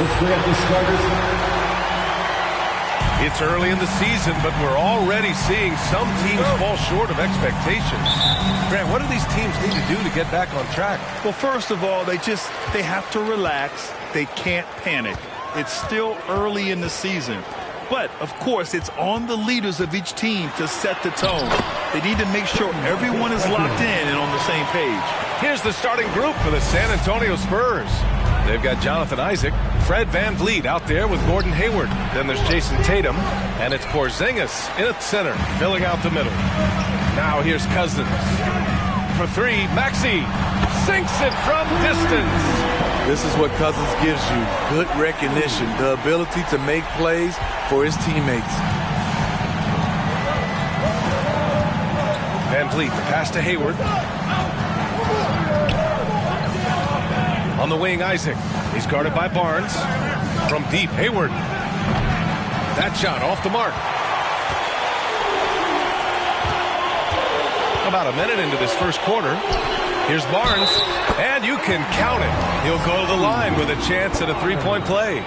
Let's bring up the starters. It's early in the season, but we're already seeing some teams fall short of expectations. Grant, what do these teams need to do to get back on track? Well, first of all, they have to relax. They can't panic. It's still early in the season. But, of course, it's on the leaders of each team to set the tone. They need to make sure everyone is locked in and on the same page. Here's the starting group for the San Antonio Spurs. They've got Jonathan Isaac, Fred VanVleet out there with Gordon Hayward. Then there's Jason Tatum, and it's Porzingis in at center, filling out the middle. Now here's Cousins. For three, Maxey sinks it from distance. This is what Cousins gives you, good recognition, the ability to make plays for his teammates. VanVleet, the pass to Hayward. On the wing, Isaac. He's guarded by Barnes. From deep, Hayward. That shot off the mark. About a minute into this first quarter. Here's Barnes, and you can count it. He'll go to the line with a chance at a three-point play.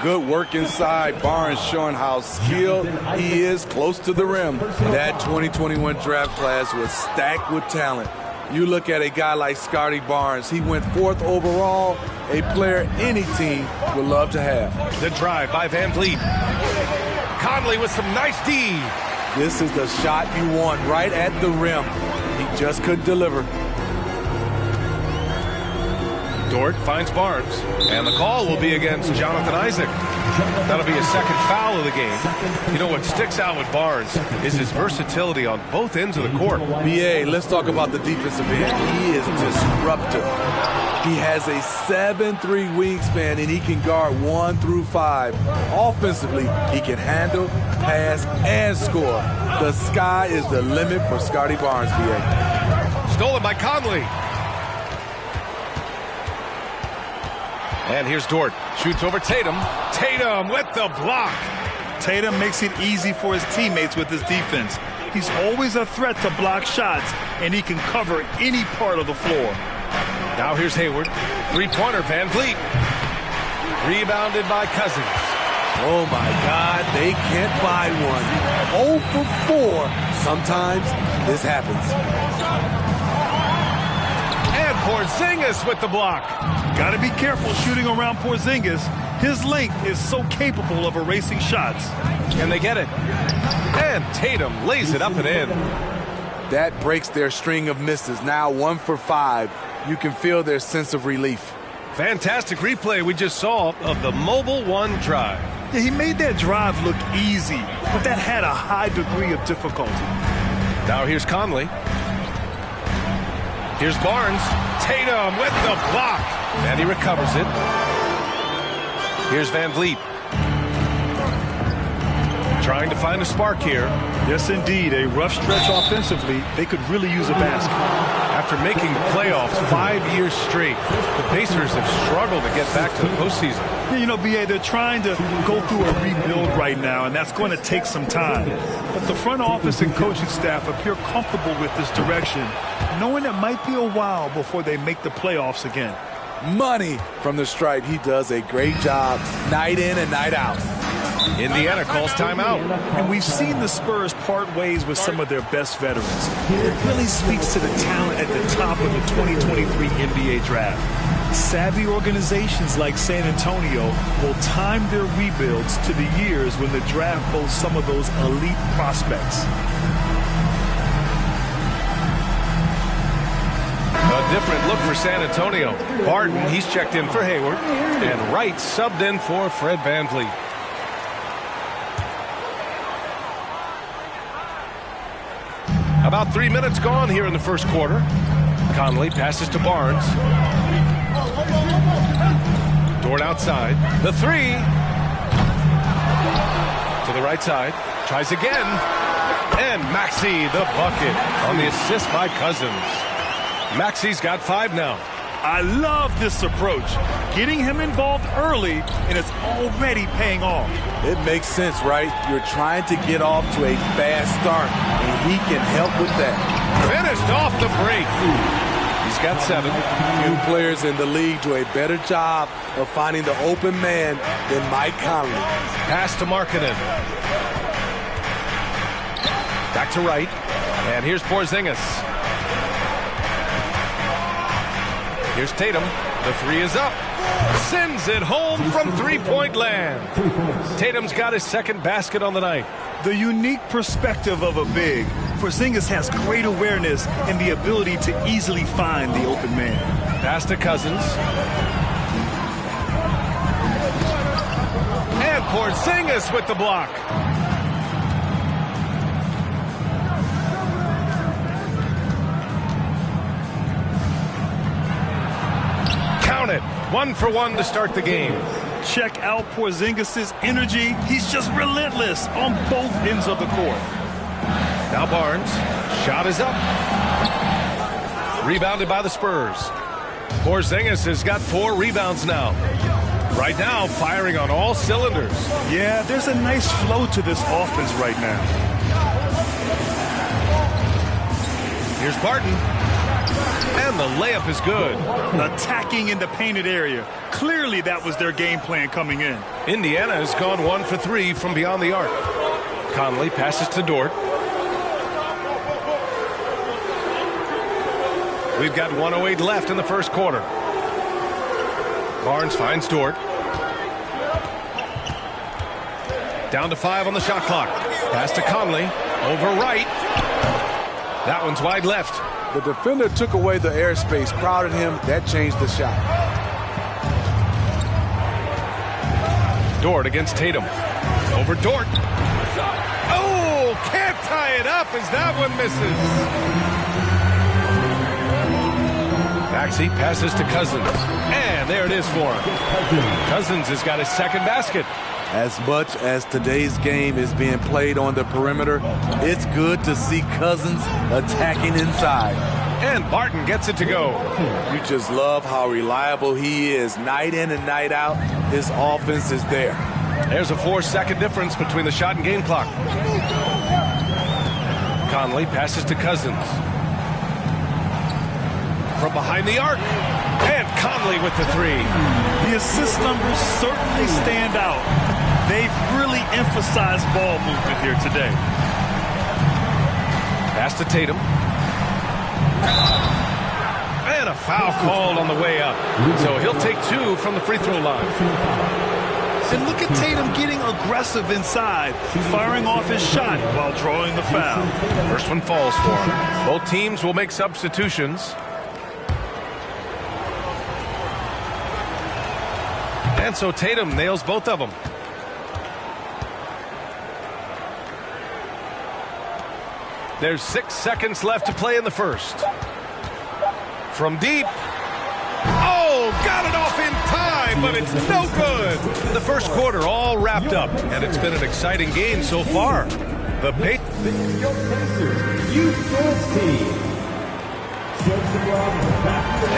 Good work inside. Barnes showing how skilled he is close to the rim. That 2021 draft class was stacked with talent. You look at a guy like Scotty Barnes. He went 4th overall, a player any team would love to have. The drive by VanVleet. Conley with some nice D. This is the shot you want right at the rim. He just couldn't deliver. Dort finds Barnes, and the call will be against Jonathan Isaac. That'll be his second foul of the game. You know what sticks out with Barnes is his versatility on both ends of the court. BA, let's talk about the defensive end. He is disruptive. He has a 7'3" wingspan, and he can guard 1 through 5. Offensively, he can handle, pass, and score. The sky is the limit for Scotty Barnes, BA. Stolen by Conley. And here's Dort. Shoots over Tatum. Tatum with the block. Tatum makes it easy for his teammates with his defense. He's always a threat to block shots, and he can cover any part of the floor. Now here's Hayward. Three-pointer, VanVleet. Rebounded by Cousins. Oh, my God, they can't buy one. 0 for 4. Sometimes this happens. And Porzingis with the block. Got to be careful shooting around Porzingis. His length is so capable of erasing shots. And they get it. And Tatum lays it up and in. That breaks their string of misses. Now 1 for 5. You can feel their sense of relief. Fantastic replay we just saw of the Mobile One drive. Yeah, he made that drive look easy, but that had a high degree of difficulty. Now here's Conley. Here's Barnes. Tatum with the block. And he recovers it. Here's VanVleet. Trying to find a spark here. Yes, indeed. A rough stretch offensively. They could really use a basket. After making the playoffs 5 years straight, the Pacers have struggled to get back to the postseason. Yeah, you know, BA, they're trying to go through a rebuild right now, and that's going to take some time. But the front office and coaching staff appear comfortable with this direction, knowing it might be a while before they make the playoffs again. Money from the stripe. He does a great job night in and night out. Indiana calls timeout. And we've seen the Spurs part ways with some of their best veterans. It really speaks to the talent at the top of the 2023 NBA draft. Savvy organizations like San Antonio will time their rebuilds to the years when the draft boasts some of those elite prospects. A different look for San Antonio. Barton, he's checked in for Hayward. And Wright subbed in for Fred VanVleet. About 3 minutes gone here in the first quarter. Conley passes to Barnes. Dort outside. The three. To the right side. Tries again. And Maxey the bucket on the assist by Cousins. Maxey's got 5 now. I love this approach. Getting him involved early, and it's already paying off. It makes sense, right? You're trying to get off to a fast start, and he can help with that. Finished off the break. He's got 7. Few players in the league do a better job of finding the open man than Mike Conley. Pass to Markkanen. Back to right. And here's Porzingis. Here's Tatum. The 3 is up. Sends it home from three-point land. Tatum's got his second basket on the night. The unique perspective of a big. Porzingis has great awareness and the ability to easily find the open man. Pass to Cousins. And Porzingis with the block. Count it. 1 for 1 to start the game. Check out Porzingis' energy. He's just relentless on both ends of the court. Now Barnes. Shot is up. Rebounded by the Spurs. Porzingis has got 4 rebounds now. Right now, firing on all cylinders. Yeah, there's a nice flow to this offense right now. Here's Barton. And the layup is good. Attacking in the painted area. Clearly that was their game plan coming in. Indiana has gone 1 for 3 from beyond the arc. Conley passes to Dort. We've got 1:08 left in the first quarter. Barnes finds Dort. Down to 5 on the shot clock. Pass to Conley. Over right. That one's wide left. The defender took away the airspace, crowded him. That changed the shot. Dort against Tatum. Over Dort. Oh, can't tie it up as that one misses. Maxey passes to Cousins. And there it is for him. Cousins has got his second basket. As much as today's game is being played on the perimeter, it's good to see Cousins attacking inside. And Barton gets it to go. You just love how reliable he is. Night in and night out, his offense is there. There's a 4-second difference between the shot and game clock. Conley passes to Cousins. From behind the arc. And Conley with the 3. The assist numbers certainly stand out. They've really emphasized ball movement here today. Pass to Tatum. And a foul called on the way up. So he'll take 2 from the free throw line. And look at Tatum getting aggressive inside, firing off his shot while drawing the foul. First one falls for him. Both teams will make substitutions. And so Tatum nails both of them. There's 6 seconds left to play in the first. From deep. Oh, got it off in time, but it's no good. The first quarter all wrapped up, and it's been an exciting game so far. The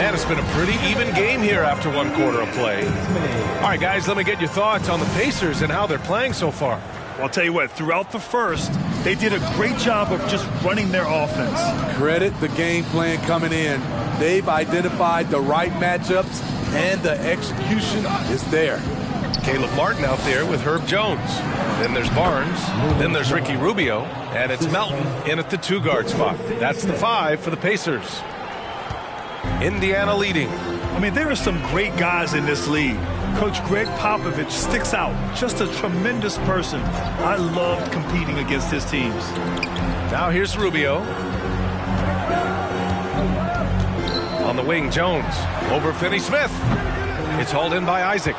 And it's been a pretty even game here after 1 quarter of play. All right, guys, let me get your thoughts on the Pacers and how they're playing so far. Well, I'll tell you what, throughout the first, they did a great job of just running their offense. Credit the game plan coming in. They've identified the right matchups, and the execution is there. Caleb Martin out there with Herb Jones. Then there's Barnes. Then there's Ricky Rubio. And it's Melton in at the 2-guard spot. That's the 5 for the Pacers. Indiana leading. I mean, there are some great guys in this league. Coach Greg Popovich sticks out. Just a tremendous person. I loved competing against his teams. Now here's Rubio. On the wing, Jones. Over Finney-Smith. It's hauled in by Isaac.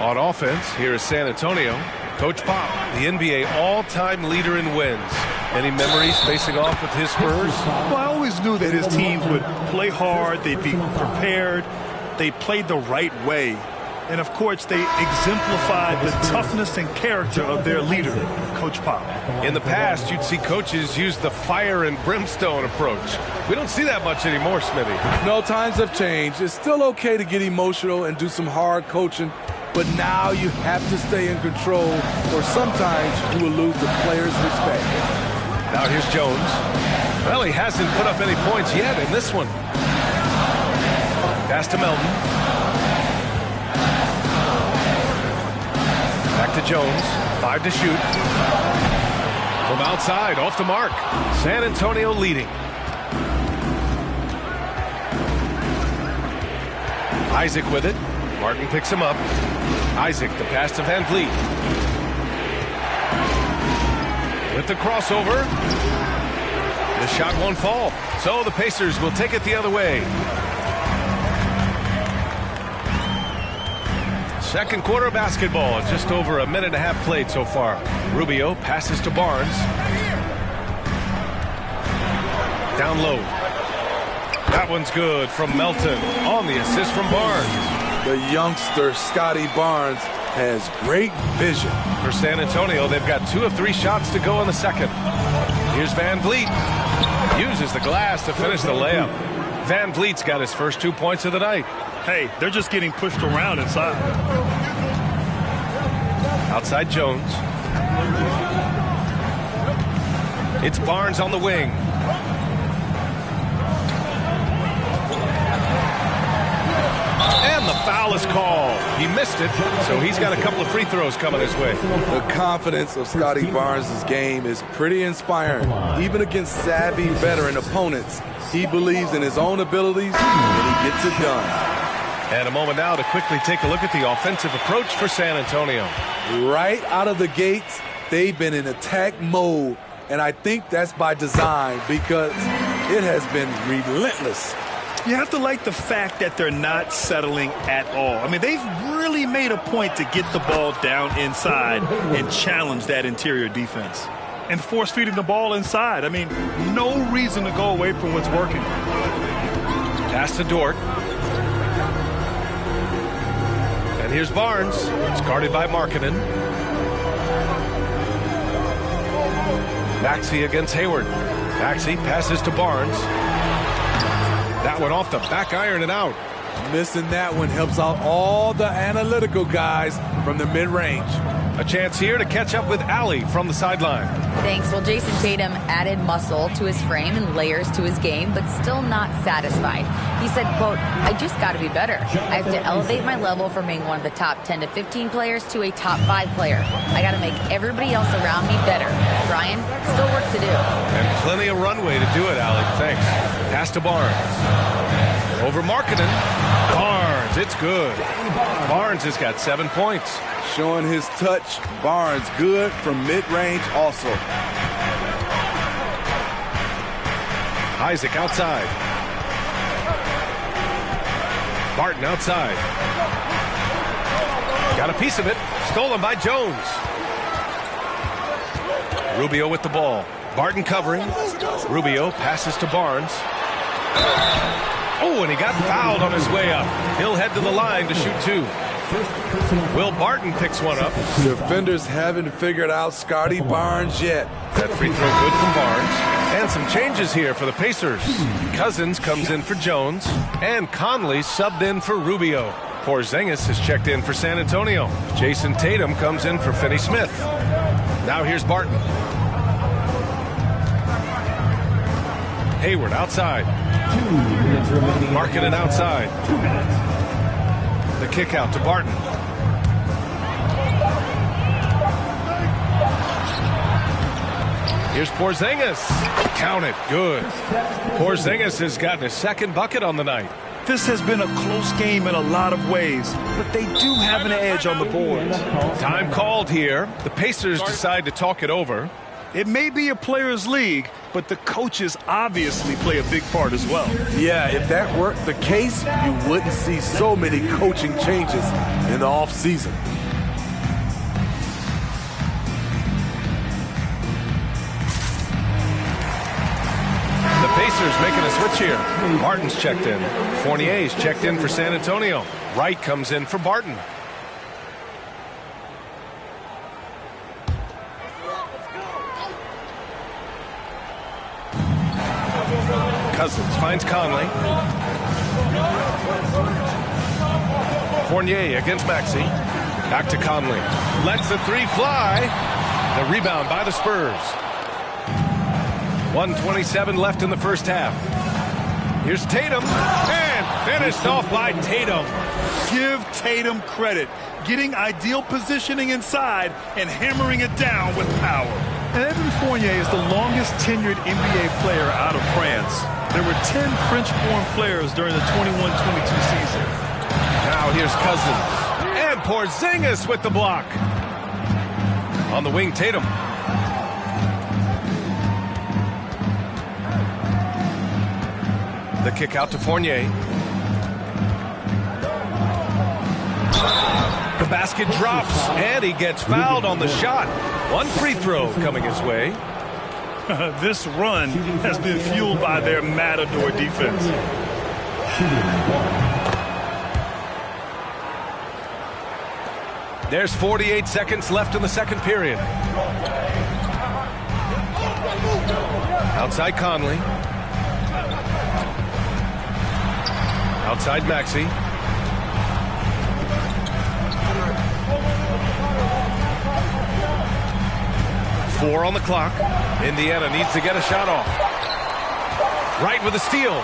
On offense, here is San Antonio. Coach Pop, the NBA all-time leader in wins. Any memories facing off with his Spurs? Well, I always knew that his teams would play hard, they'd be prepared, they played the right way. And, of course, they exemplified the toughness and character of their leader, Coach Pop. In the past, you'd see coaches use the fire and brimstone approach. We don't see that much anymore, Smithy. No, times have changed. It's still okay to get emotional and do some hard coaching, but now you have to stay in control, or sometimes you will lose the players' respect. Now here's Jones. Well, he hasn't put up any points yet in this one. Pass to Melton. Back to Jones. 5 to shoot. From outside, off the mark. San Antonio leading. Isaac with it. Martin picks him up. Isaac, the pass to Van Vliet. With the crossover. The shot won't fall. So the Pacers will take it the other way. Second quarter basketball. Just over a minute and a half played so far. Rubio passes to Barnes. Down low. That one's good from Melton on the assist from Barnes. The youngster, Scotty Barnes, has great vision. For San Antonio, they've got 2 of 3 shots to go in the second. Here's Van Vliet. Uses the glass to finish the layup. Van Vliet's got his first 2 points of the night. Hey, they're just getting pushed around inside. Outside Jones. It's Barnes on the wing. And the foul is called. He missed it, so he's got a couple of free throws coming his way. The confidence of Scotty Barnes' game is pretty inspiring. Even against savvy veteran opponents, he believes in his own abilities and he gets it done. And a moment now to quickly take a look at the offensive approach for San Antonio. Right out of the gates, they've been in attack mode, and I think that's by design because it has been relentless. You have to like the fact that they're not settling at all. I mean, they've really made a point to get the ball down inside and challenge that interior defense. And force feeding the ball inside. I mean, no reason to go away from what's working. Pass to Dort. And here's Barnes. It's guarded by Markkanen. Maxey against Hayward. Maxey passes to Barnes. That one off the back iron and out. Missing that one helps out all the analytical guys from the mid-range. A chance here to catch up with Allie from the sideline. Thanks. Well, Jason Tatum added muscle to his frame and layers to his game, but still not satisfied. He said, quote, "I just got to be better. I have to elevate my level from being one of the top 10 to 15 players to a top 5 player. I got to make everybody else around me better." Brian, still work to do. And plenty of runway to do it, Allie. Thanks. Pass to Barnes. Over Markkanen. Barnes, it's good. Barnes has got 7 points. Showing his touch. Barnes good from mid-range also. Isaac outside. Barton outside. Got a piece of it. Stolen by Jones. Rubio with the ball. Barton covering. Rubio passes to Barnes. Oh, and he got fouled on his way up. He'll head to the line to shoot 2. Will Barton picks one up. Defenders haven't figured out Scotty Barnes yet. That free throw good from Barnes. And some changes here for the Pacers. Cousins comes in for Jones. And Conley subbed in for Rubio. Porzingis has checked in for San Antonio. Jason Tatum comes in for Finney Smith. Now here's Barton. Hayward outside. Markkanen outside. The kick out to Barton. Here's Porzingis. Count it. Good. Porzingis has gotten his second bucket on the night. This has been a close game in a lot of ways, but they do have an edge on the boards. Time called here. The Pacers decide to talk it over. It may be a players' league, but the coaches obviously play a big part as well. Yeah, if that were the case, you wouldn't see so many coaching changes in the offseason. The Pacers making a switch here. Barton's checked in. Fournier's checked in for San Antonio. Wright comes in for Barton. Cousins finds Conley. Fournier against Maxey. Back to Conley. Lets the 3 fly. The rebound by the Spurs. 1:27 left in the first half. Here's Tatum, and finished off by Tatum. Give Tatum credit. Getting ideal positioning inside and hammering it down with power. And Evan Fournier is the longest tenured NBA player out of France. There were 10 French-born players during the 21-22 season. Now here's Cousins. And Porzingis with the block. On the wing, Tatum. The kick out to Fournier. The basket drops, and he gets fouled on the shot. One free throw coming his way. This run has been fueled by their Matador defense. There's 48 seconds left in the second period. Outside Conley. Outside Maxey. Four on the clock. Indiana needs to get a shot off. Wright with a steal.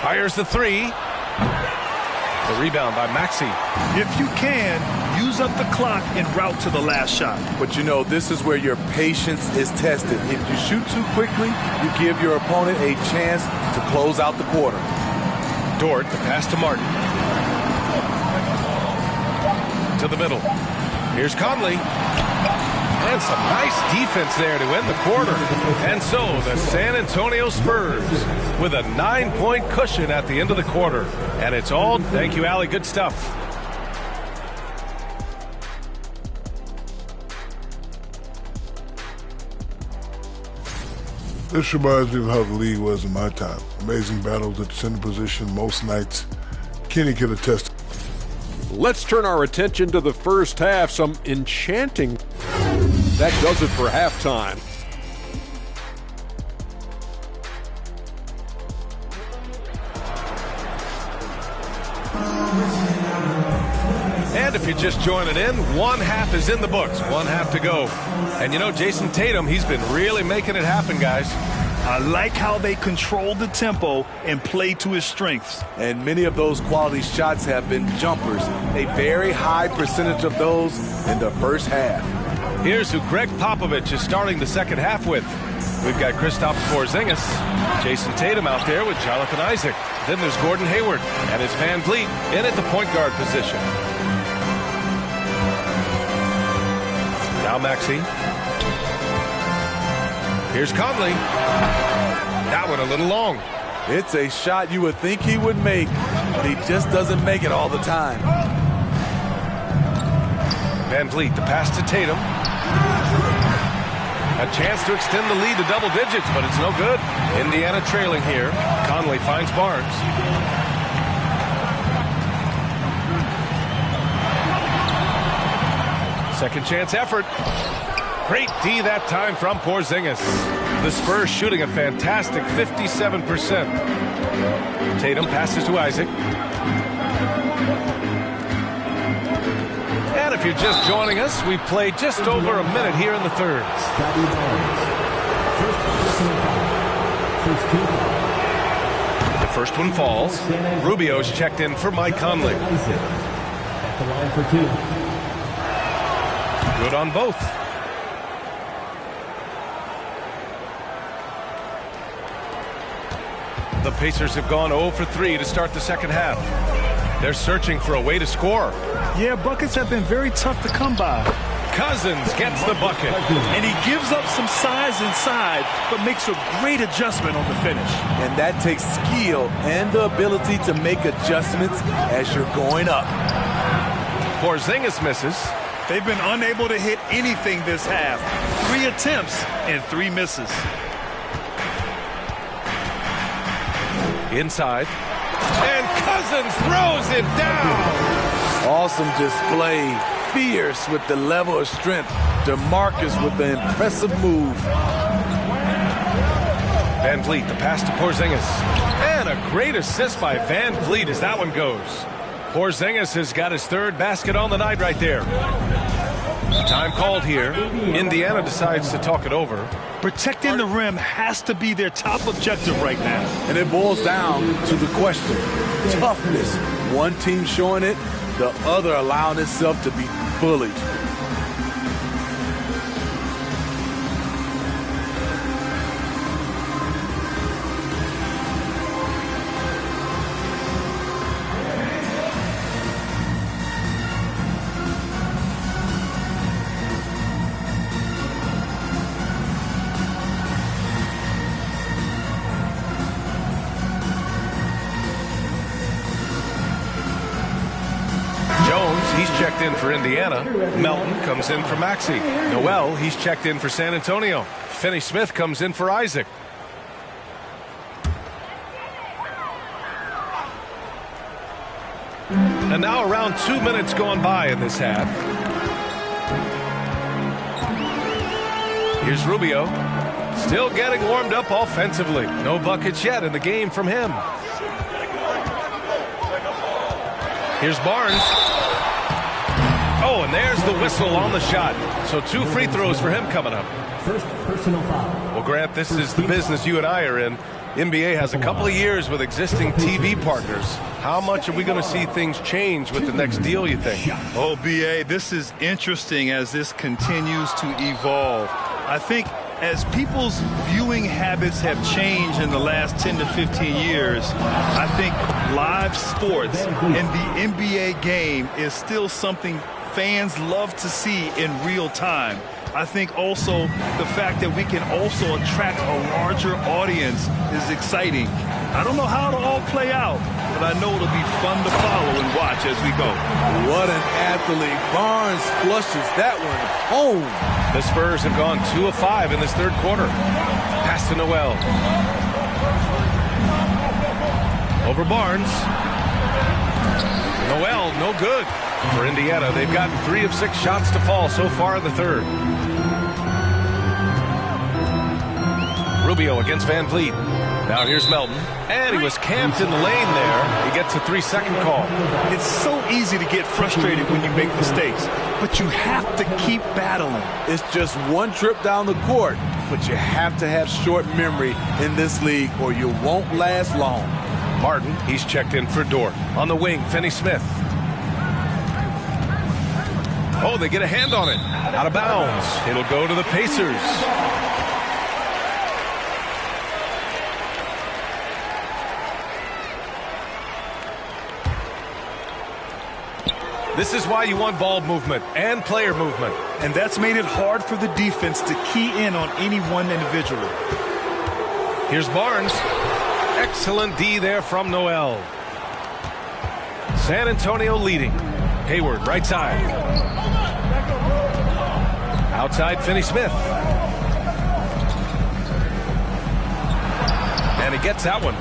Fires the three. The rebound by Maxey. If you can, use up the clock en route to the last shot. But you know, this is where your patience is tested. If you shoot too quickly, you give your opponent a chance to close out the quarter. Dort, the pass to Martin. To the middle. Here's Conley. And some nice defense there to end the quarter. And so the San Antonio Spurs with a 9-point cushion at the end of the quarter. And it's all, thank you, Allie, good stuff. This reminds me of how the league was in my time. Amazing battles at the center position most nights. Kenny can attest. Let's turn our attention to the first half. Some enchanting. That does it for halftime. And if you're just joining in, one half is in the books. One half to go. And you know, Jason Tatum, he's been really making it happen, guys. I like how they control the tempo and play to his strengths. And many of those quality shots have been jumpers. A very high percentage of those in the first half. Here's who Greg Popovich is starting the second half with. We've got Kristaps Porzingis, Jason Tatum out there with Jonathan Isaac. Then there's Gordon Hayward, and it's Van Vliet in at the point guard position. Now Maxey. Here's Conley. That one a little long. It's a shot you would think he would make, but he just doesn't make it all the time. Van Vliet, the pass to Tatum. A chance to extend the lead to double digits, but it's no good. Indiana trailing here. Conley finds Barnes. Second chance effort. Great D that time from Porzingis. The Spurs shooting a fantastic 57%. Tatum passes to Isaac. And if you're just joining us, we've played just over a minute here in the third. The first one falls. Rubio's checked in for Mike Conley. Good on both. The Pacers have gone 0 for 3 to start the second half. They're searching for a way to score. Yeah, buckets have been very tough to come by. Cousins gets the bucket. And he gives up some size inside, but makes a great adjustment on the finish. And that takes skill and the ability to make adjustments as you're going up. Porzingis misses. They've been unable to hit anything this half. 3 attempts and 3 misses. Inside. And Cousins throws it down. Awesome display. Fierce with the level of strength. DeMarcus with the impressive move. Van Vliet, the pass to Porzingis. And a great assist by Van Vliet as that one goes. Porzingis has got his third basket on the night right there. Time called here. Indiana decides to talk it over. Protecting the rim has to be their top objective right now. And it boils down to the question, toughness. One team showing it, the other allowing itself to be bullied. He's checked in for Indiana. Melton comes in for Maxey. Noel, he's checked in for San Antonio. Finney-Smith comes in for Isaac. And now around 2 minutes going by in this half. Here's Rubio. Still getting warmed up offensively. No buckets yet in the game from him. Here's Barnes. Oh, and there's the whistle on the shot. So 2 free throws for him coming up. First personal foul. Well, Grant, this is the business you and I are in. NBA has a couple of years with existing TV partners. How much are we going to see things change with the next deal, you think? Oh, B.A., this is interesting as this continues to evolve. I think as people's viewing habits have changed in the last 10 to 15 years, I think live sports in the NBA game is still something fans love to see in real time. I think also the fact that we can also attract a larger audience is exciting. I don't know how it'll all play out, but I know it'll be fun to follow and watch as we go. What an athlete. Barnes flushes that one home. The Spurs have gone 2 of 5 in this third quarter. Pass to Noel. Over Barnes. Noel, no good. For Indiana, they've gotten 3 of 6 shots to fall so far in the third. Rubio against Van Vliet. Now here's Melton. And he was camped in the lane there. He gets a 3-second call. It's so easy to get frustrated when you make mistakes, but you have to keep battling. It's just one trip down the court, but you have to have short memory in this league or you won't last long. Martin, he's checked in for Dort. On the wing, Finney-Smith. Oh, they get a hand on it. Out of bounds. It'll go to the Pacers. This is why you want ball movement and player movement. And that's made it hard for the defense to key in on any one individual. Here's Barnes. Excellent D there from Noel. San Antonio leading. Hayward, right side. Outside, Finney-Smith. And he gets that one.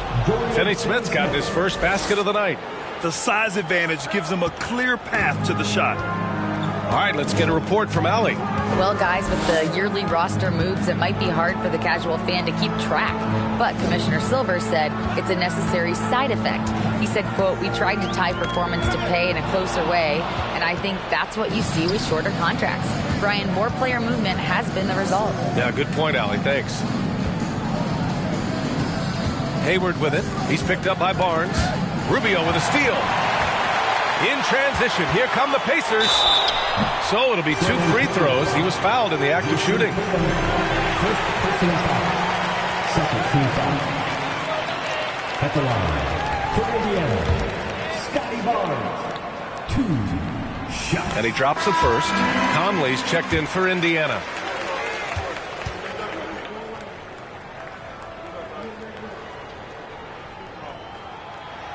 Finney-Smith's got his first basket of the night. The size advantage gives him a clear path to the shot. All right, let's get a report from Allie. Well, guys, with the yearly roster moves, it might be hard for the casual fan to keep track. But Commissioner Silver said it's a necessary side effect. He said, quote, "We tried to tie performance to pay in a closer way, and I think that's what you see with shorter contracts." Brian, more player movement has been the result. Yeah, good point, Allie. Thanks. Hayward with it. He's picked up by Barnes. Rubio with a steal. In transition, here come the Pacers. So it'll be 2 free throws. He was fouled in the act of shooting. First personal foul. Second team foul. At the line, for Indiana, Scotty Barnes. 2 shots. And he drops the first. Conley's checked in for Indiana.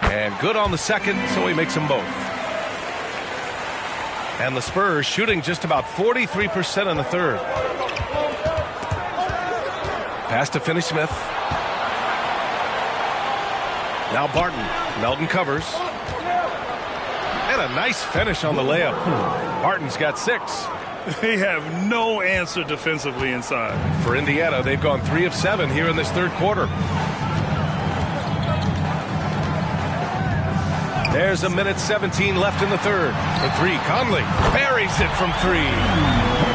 And good on the second, so he makes them both. And the Spurs shooting just about 43% in the third. Pass to Finney-Smith. Now Barton. Melton covers. And a nice finish on the layup. Barton's got 6. They have no answer defensively inside. For Indiana, they've gone 3 of 7 here in this third quarter. There's 1:17 left in the third. For 3, Conley buries it from 3.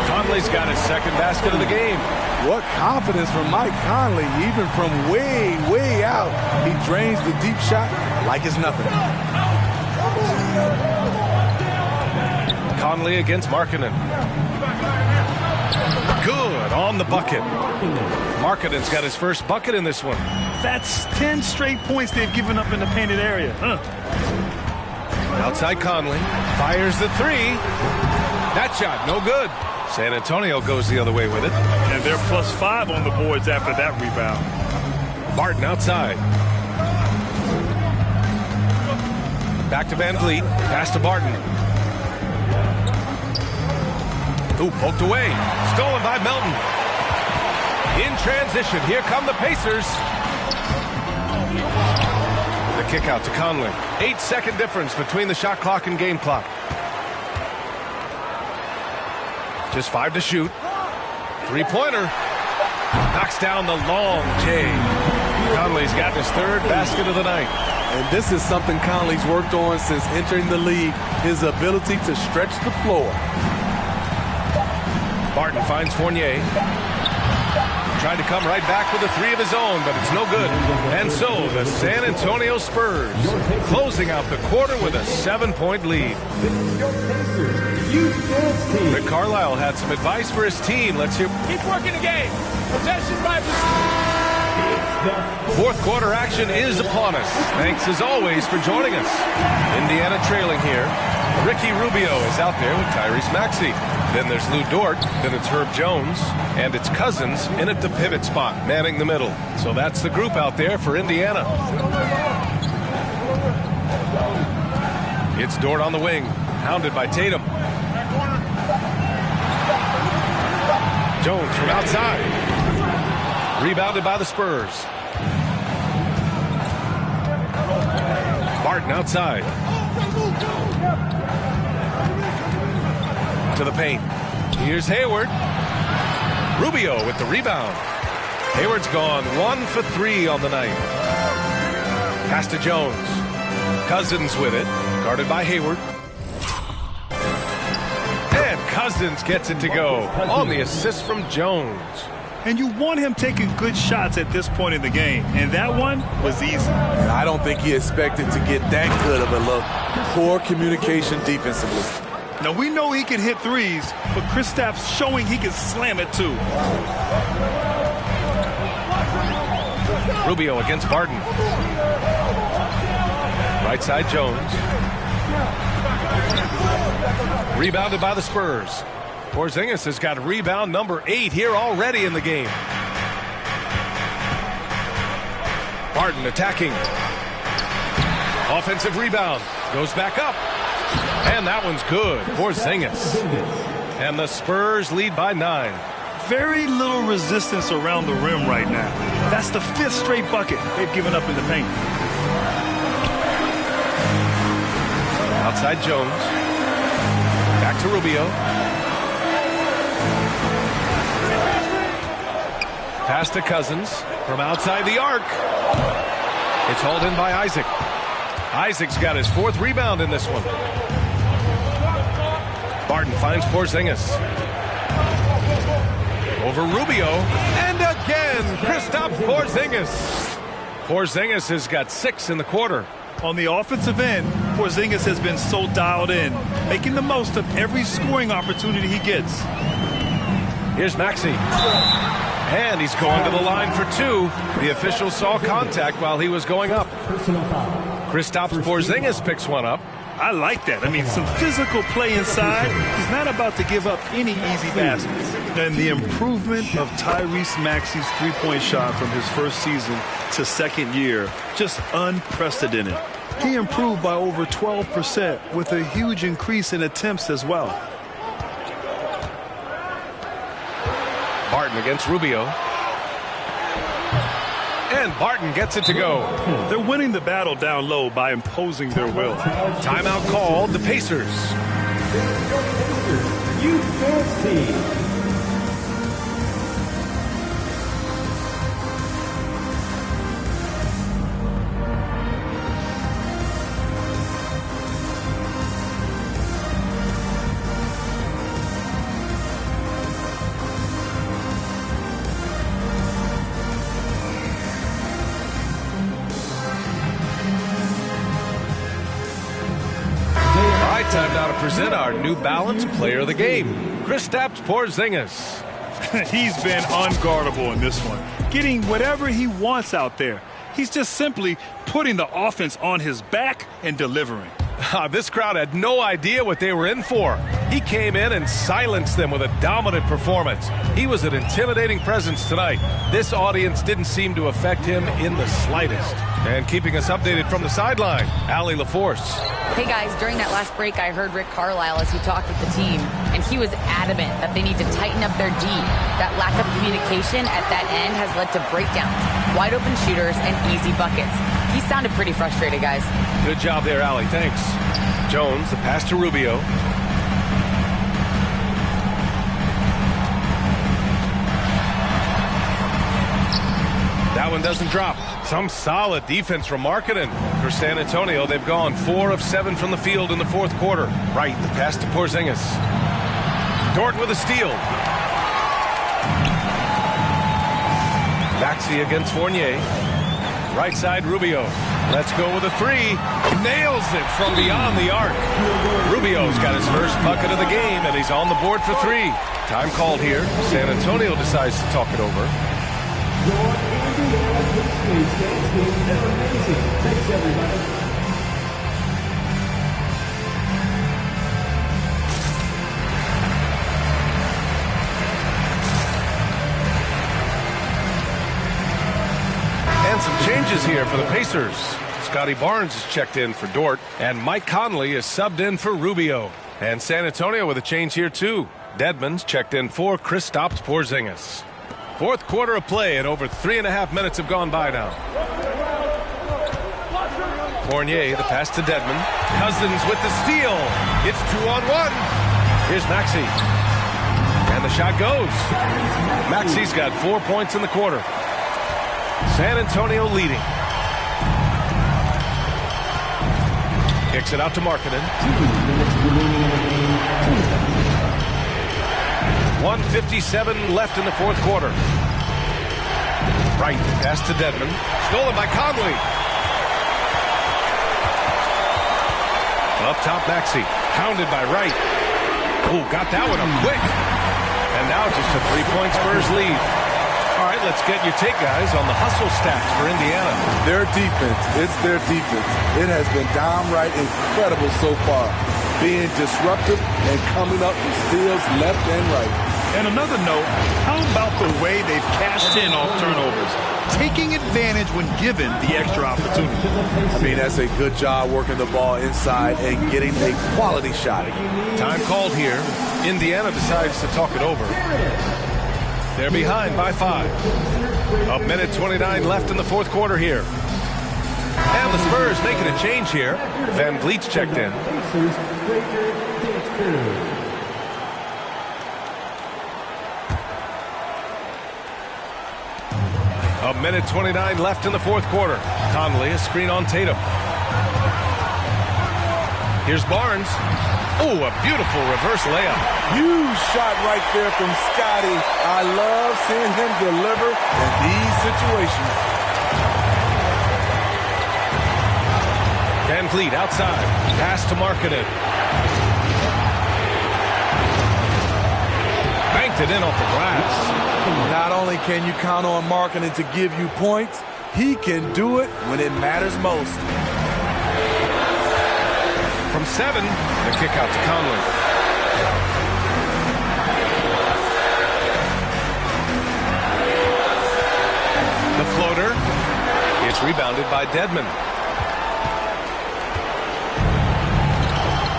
Conley's got his second basket of the game. What confidence from Mike Conley. Even from way, way out, he drains the deep shot like it's nothing. Conley against Markkanen. Good on the bucket. Markkanen's got his first bucket in this one. That's 10 straight points they've given up in the painted area. Outside Conley. Fires the three. That shot, no good. San Antonio goes the other way with it. And they're +5 on the boards after that rebound. Barton outside. Back to Van Vliet. Pass to Barton. Ooh, poked away. Stolen by Melton. In transition, here come the Pacers. The kick out to Conley. 8-second difference between the shot clock and game clock. Just 5 to shoot. Three-pointer. Knocks down the long J. Conley's got his third basket of the night. And this is something Conley's worked on since entering the league, his ability to stretch the floor. Barton finds Fournier. Tried to come right back with a three of his own, but it's no good. And so the San Antonio Spurs closing out the quarter with a 7-point lead. Rick Carlisle had some advice for his team. Let's hear. Keep working the game. Possession by possession. Fourth quarter action is upon us. Thanks as always for joining us. Indiana trailing here. Ricky Rubio is out there with Tyrese Maxey. Then there's Lou Dort. Then it's Herb Jones. And it's Cousins in at the pivot spot, manning the middle. So that's the group out there for Indiana. It's Dort on the wing, hounded by Tatum. Jones from outside. Rebounded by the Spurs. Barton outside. To the paint. Here's Hayward. Rubio with the rebound. Hayward's gone 1 for 3 on the night. Pass to Jones. Cousins with it. Guarded by Hayward. And Cousins gets it to go on the assist from Jones. And you want him taking good shots at this point in the game. And that one was easy. And I don't think he expected to get that good of a look. Poor communication defensively. Now, we know he can hit threes, but Kristaps showing he can slam it too. Rubio against Barton. Right side Jones. Rebounded by the Spurs. Porzingis has got rebound number 8 here already in the game. Barton attacking. Offensive rebound. Goes back up. And that one's good. Porzingis. And the Spurs lead by 9. Very little resistance around the rim right now. That's the 5th straight bucket they've given up in the paint. Outside Jones. Back to Rubio. Pass to Cousins from outside the arc. It's hauled in by Isaac. Isaac's got his 4th rebound in this one. Barton finds Porzingis. Over Rubio. And again, Kristaps Porzingis. Porzingis has got 6 in the quarter. On the offensive end, Porzingis has been so dialed in, making the most of every scoring opportunity he gets. Here's Maxey. And he's going to the line for 2. The official saw contact while he was going up. Kristaps Porzingis picks one up. I like that. I mean, some physical play inside. He's not about to give up any easy baskets. And the improvement of Tyrese Maxey's three-point shot from his first season to second year, just unprecedented. He improved by over 12% with a huge increase in attempts as well. Barton against Rubio. And Barton gets it to go. They're winning the battle down low by imposing their will. Timeout called. The Pacers. Time now to present our New Balance Player of the Game, Kristaps Porzingis. He's been unguardable in this one, getting whatever he wants out there. He's just simply putting the offense on his back and delivering. This crowd had no idea what they were in for. He came in and silenced them with a dominant performance. He was an intimidating presence tonight. This audience didn't seem to affect him in the slightest. And keeping us updated from the sideline, Allie LaForce. Hey guys, during that last break, I heard Rick Carlisle as he talked with the team, and he was adamant that they need to tighten up their D. That lack of communication at that end has led to breakdowns, wide open shooters, and easy buckets. He sounded pretty frustrated, guys. Good job there, Allie. Thanks. Jones, the pass to Rubio. That one doesn't drop. Some solid defense from Markkanen. For San Antonio, they've gone 4 of 7 from the field in the fourth quarter. Right, the pass to Porzingis. Dort with a steal. Maxey against Fournier. Right side, Rubio. Let's go with a 3. Nails it from beyond the arc. Rubio's got his first bucket of the game, and he's on the board for 3. Time called here. San Antonio decides to talk it over. Thanks, everybody. And some changes here for the Pacers. Scotty Barnes is checked in for Dort, and Mike Conley is subbed in for Rubio. And San Antonio with a change here, too. Dedmon's checked in for Kristaps Porzingis. Fourth quarter of play, and over 3.5 minutes have gone by now. Fournier, the pass to Dedmon. Cousins with the steal. It's 2-on-1. Here's Maxey. And the shot goes. Maxey's got 4 points in the quarter. San Antonio leading. Kicks it out to Markkanen. 1:57 left in the fourth quarter. Right, pass to Dedmon. Stolen by Conley. Up top, Maxey. Pounded by Wright. Oh, got that one up quick. And now just a 3-point Spurs lead. All right, let's get your take, guys, on the hustle stats for Indiana. Their defense, it's their defense. It has been downright incredible so far. Being disruptive and coming up with steals left and right. And another note, how about the way they've cashed in off turnovers? Taking advantage when given the extra opportunity. I mean, that's a good job working the ball inside and getting a quality shot. Time called here. Indiana decides to talk it over. They're behind by 5. 1:29 left in the fourth quarter here. And the Spurs making a change here. Van Vliet's checked in. 1:29 left in the fourth quarter. Conley, a screen on Tatum. Here's Barnes. Oh, a beautiful reverse layup. Huge shot right there from Scotty. I love seeing him deliver in these situations. Van Vliet outside. Pass to Markkanen. Banked it in off the glass. Not only can you count on Markkanen to give you points, he can do it when it matters most. From 7, the kick out to Conley. The floater. It's rebounded by Dedmon.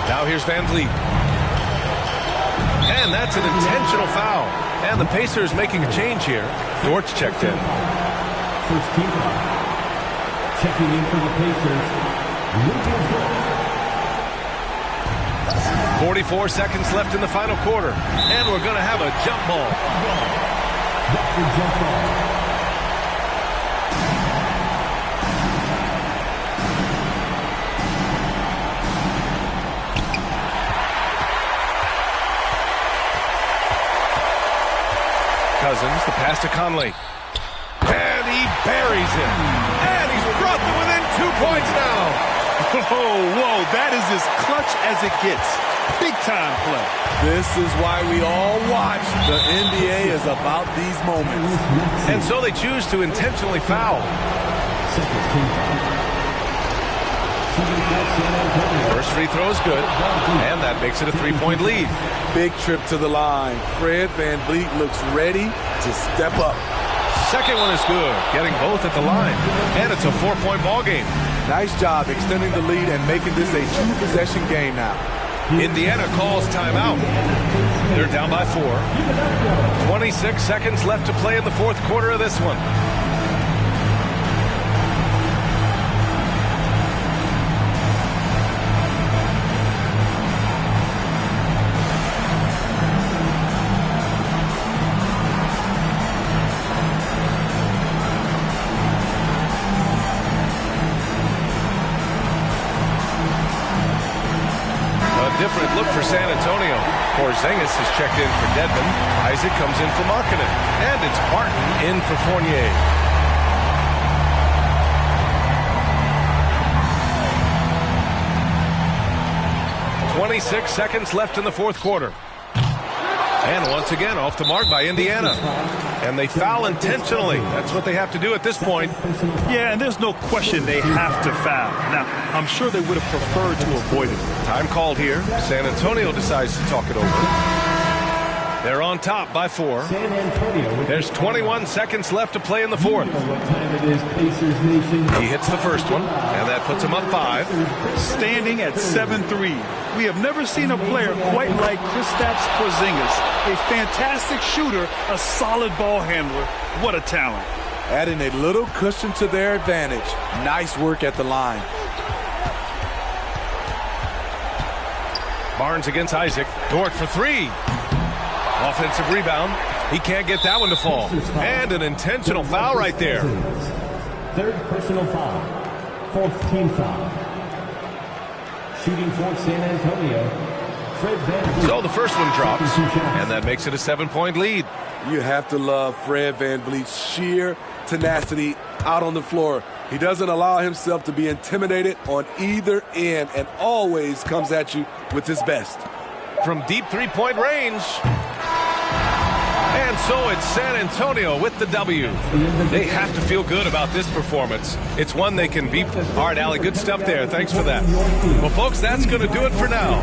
Now here's Van Vliet. And that's an intentional foul. And the Pacers making a change here. Dort's checked in. First team checking in for the Pacers. 44 seconds left in the final quarter. And we're going to have a jump ball. That's a jump ball. Cousins, the pass to Conley. And he buries it. And he's brought them within 2 points now. whoa, that is as clutch as it gets. Big time play. This is why we all watch. The NBA is about these moments. And so they choose to intentionally foul. First free throw is good, and that makes it a 3-point lead. Big trip to the line. Fred VanVleet looks ready to step up. Second one is good, getting both at the line. And it's a 4-point ball game. Nice job extending the lead and making this a two-possession game now. Indiana calls timeout. They're down by 4. 26 seconds left to play in the fourth quarter of this one. Different look for San Antonio. Porzingis has checked in for Dedmon. Isaac comes in for Markkanen. And it's Barton in for Fournier. .26 seconds left in the fourth quarter. And once again, off the mark by Indiana. And they foul intentionally. That's what they have to do at this point. Yeah, and there's no question they have to foul. Now, I'm sure they would have preferred to avoid it. Time called here. San Antonio decides to talk it over. They're on top by 4. There's 21 seconds left to play in the fourth. He hits the first one, and that puts him up 5. Standing at 7-3. We have never seen a player quite like Kristaps Porzingis. A fantastic shooter, a solid ball handler. What a talent. Adding a little cushion to their advantage. Nice work at the line. Barnes against Isaac. Dort for 3. Offensive rebound. He can't get that one to fall. And an intentional foul right there. Third personal foul. Fourth team foul. Shooting for San Antonio. Fred VanVleet. So the first one drops, and that makes it a 7-point lead. You have to love Fred VanVleet's sheer tenacity out on the floor. He doesn't allow himself to be intimidated on either end and always comes at you with his best. From deep 3-point range. And so it's San Antonio with the W. They have to feel good about this performance. It's one they can beat. All right, Allie, good stuff there. Thanks for that. Well, folks, that's going to do it for now.